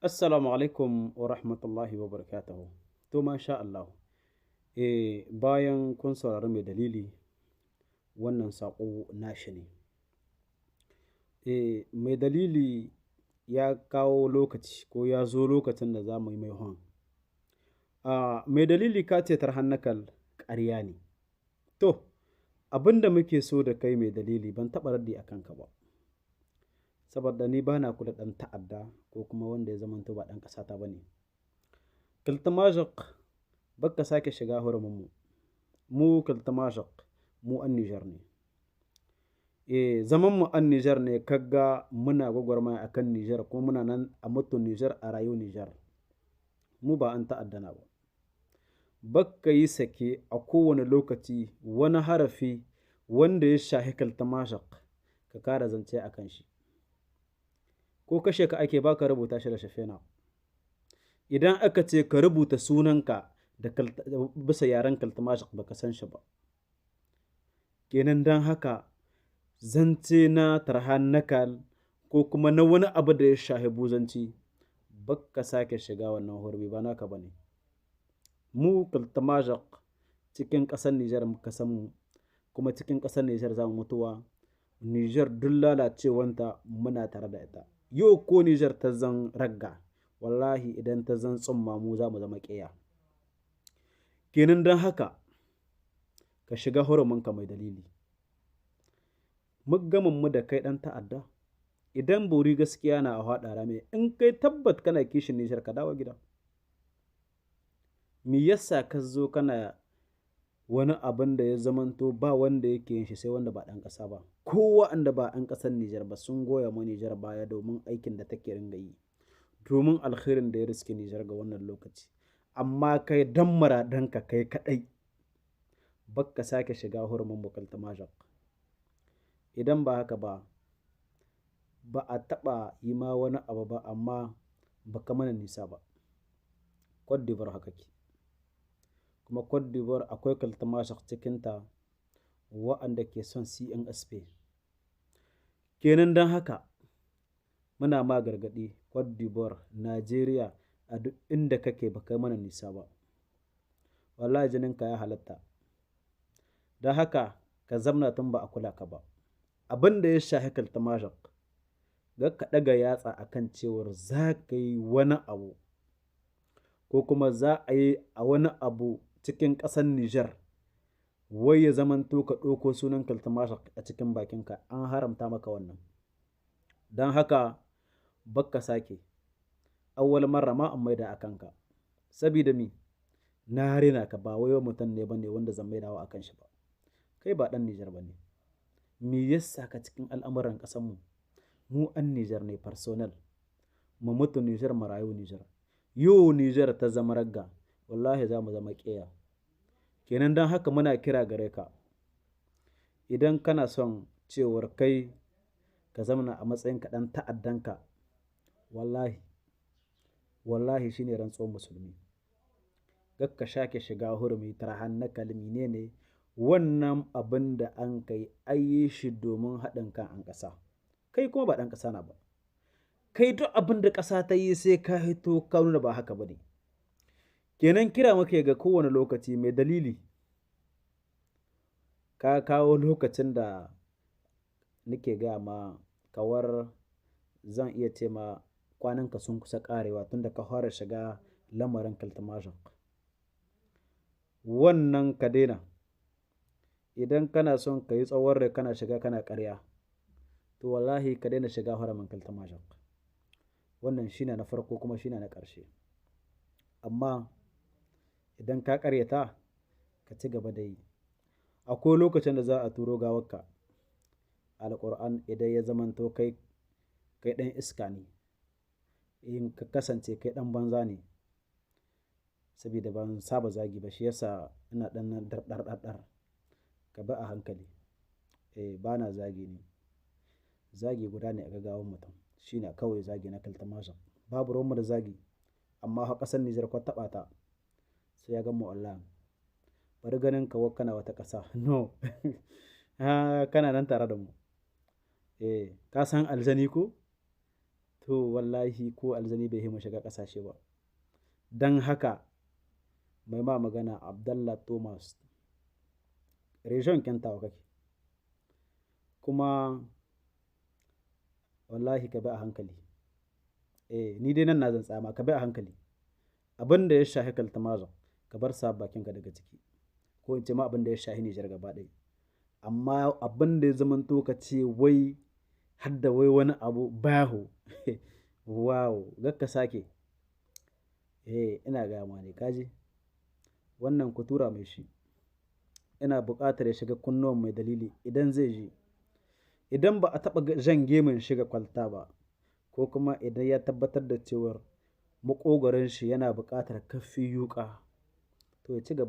Assalamu alaikum wa rahmatullahi wa barakatuhu. To masha Allah. Bayan kun saurari mai dalili wannan saƙo nashi ne. Mai dalili ya kawo lokaci ko ya zo lokacin da za mu yi mai hon. Mai dalili ka ce tarhannakal ƙarya ne. To, abin da muke so da kai mai dalili ban taɓa raddi a kanka ba. Saboda ni ba na kula ɗan ta'adda ko kuma wanda ya zamanto ba ɗan ƙasata ba ne. Kiltamajik baka sake shiga hurumunmu. Mu kiltamajik mu an Nijar ne. Zaman mu an Nijar ne kaga muna gwagwarmaya a kan Nijar kuma muna nan a mutu Nijar a rayu Nijar. Mu ba an ta'adda na ba. Baka yi sake a kowane lokaci wani harafi wanda ya shahi kiltamajik ka kara zance a kan shi. Ko kashe ka ake baka rubuta shi da shafena. Idan aka ce ka rubuta sunanka da bisa yaren kaltamashik baka san shi ba. Kenan don haka zance na tarhannakal ko kuma na wani abu da ya shahi buzanci baka sake shiga wannan hurbi ba naka ba ne. Mu kaltamashik cikin ƙasar Nijar muka san mu kuma cikin ƙasar Nijar za mu mutuwa. Nijar duk lalacewanta muna tare da ita. Yau ko Nijar ta zan ragga, wallahi idan ta zan tsumma mu za mu zama ƙeya. Kenan don haka ka shiga huruminka mai dalili. Muggamin mu da kai ɗan ta'adda, idan bori gaskiya na a haɗa rame in kai tabbat kana kishin Nijar ka dawo gida. Me yasa ka zo kana wani abin da ya zamanto ba wanda yake yin shi sai wanda ba ɗan ƙasa ba. Ko wa'anda ba ɗan ƙasar Nijar ba sun goya ma Nijar baya domin aikin da take ringa yi. Domin alkhairin da ya riske Nijar ga wannan lokaci. Amma kai dan maradanka kai kaɗai baka sake shiga hurumin bukalta majak. Idan ba haka ba, ba a taɓa yi ma wani abu ba amma baka mana nisa ba. Cote d'Ivoire haka ke. Kuma Cote d'Ivoire akwai kaltamashak cikinta wa'anda ke son CNSP. Kenan don haka muna ma gargaɗi Cote d'Ivoire, Najeriya a duk inda kake baka mana nisa ba. Wallahi jininka ya halatta. Don haka ka zamna tun ba a kula ka ba. Abin da ya shahi kaltamashak ga ka ɗaga yatsa a kan cewar za ka yi wani abu ko kuma za a yi a wani abu cikin ƙasar Nijar wai ya zamanto ka ɗauko sunan kaltamashak a cikin bakinka an haramta maka wannan. Don haka baka sake awwal marra ma an maida a kanka. Sabida mi na rena ka ba wai mutum ne ba ne wanda zan maidawa a kan shi ba. Kai ba ɗan Nijar ba ne. Me yasa ka cikin al'amuran ƙasanmu? Mu an Nijar ne personal. Mu mutu Nijar mu rayu Nijar. Yau Nijar ta zama ragga. Wallahi za mu zama ƙeya. Kenan don haka muna kira gare ka. Idan kana son cewar kai ka zamana a matsayin ka ɗan ta'addanka, wallahi, wallahi shine rantsuwar musulmi. Gakka shake shiga hurumi tarhannakal mine ne wannan abin da an kai ayi shi domin haɗin kan an ƙasa. Kai kuma ba ɗan ƙasa na ba. Kai duk abin da ƙasa ta yi sai ka hito ka nuna ba haka ba ne. Kenan kira muke ga kowane lokaci mai dalili. Ka kawo lokacin da nake gaya ma kawar zan iya ce ma kwananka sun kusa ƙarewa tunda ka fara shiga lamarin kaltamashak. Wannan ka daina. Idan kana son ka yi tsawon rai kana shiga kana ƙarya, to wallahi ka daina shiga hurumin kaltamashak. Wannan shine na farko kuma shine na ƙarshe. Amma idan ka ƙaryata ka ci gaba da yi. Akwai lokacin da za a turo gawarka. Alqur'an idan ya zamanto kai ɗan iska ne. In ka kasance kai ɗan banza ne. Sabida ban saba zagi ba shi yasa ina ɗan ɗar. Ka bi a hankali. Ba na zagi ne. Zagi guda ne a gagawar mutum. Shi ne kawai zagi na kaltamashak. Babu ruwan mu da zagi. Amma fa ƙasar Nijar ko taɓa ta sai ya gan mu wallahi. Bari ganin ka kana wata ƙasa. No. Kana nan tare da mu. Ka san aljani ko? to wallahi ko aljani bai himu shiga ƙasashe ba. Don haka mai ma magana Abdallah Thomas, region Kentawa kake. Kuma wallahi ka bi a hankali. Ni dai nan na zan tsama ka bi a hankali. Abin da ya shahi kaltamazan ka bar sa bakinka daga ciki. Ko in ce ma abin da ya shahi Nijar gaba ɗaya. Amma abin da ya zamanto ka ce wai hadda wai wani abu baho. Wow, gakka sake. Ina gaya ma ne kaji. Wannan ku tura mai shi. Ina buƙatar ya shiga kunnuwan mai dalili idan zai ji. Idan ba a taɓa jan gemun shiga kwalta ba, ko kuma idan ya tabbatar da cewar maƙogwaron shi yana buƙatar kaffi yuƙa, to ya ci gaba.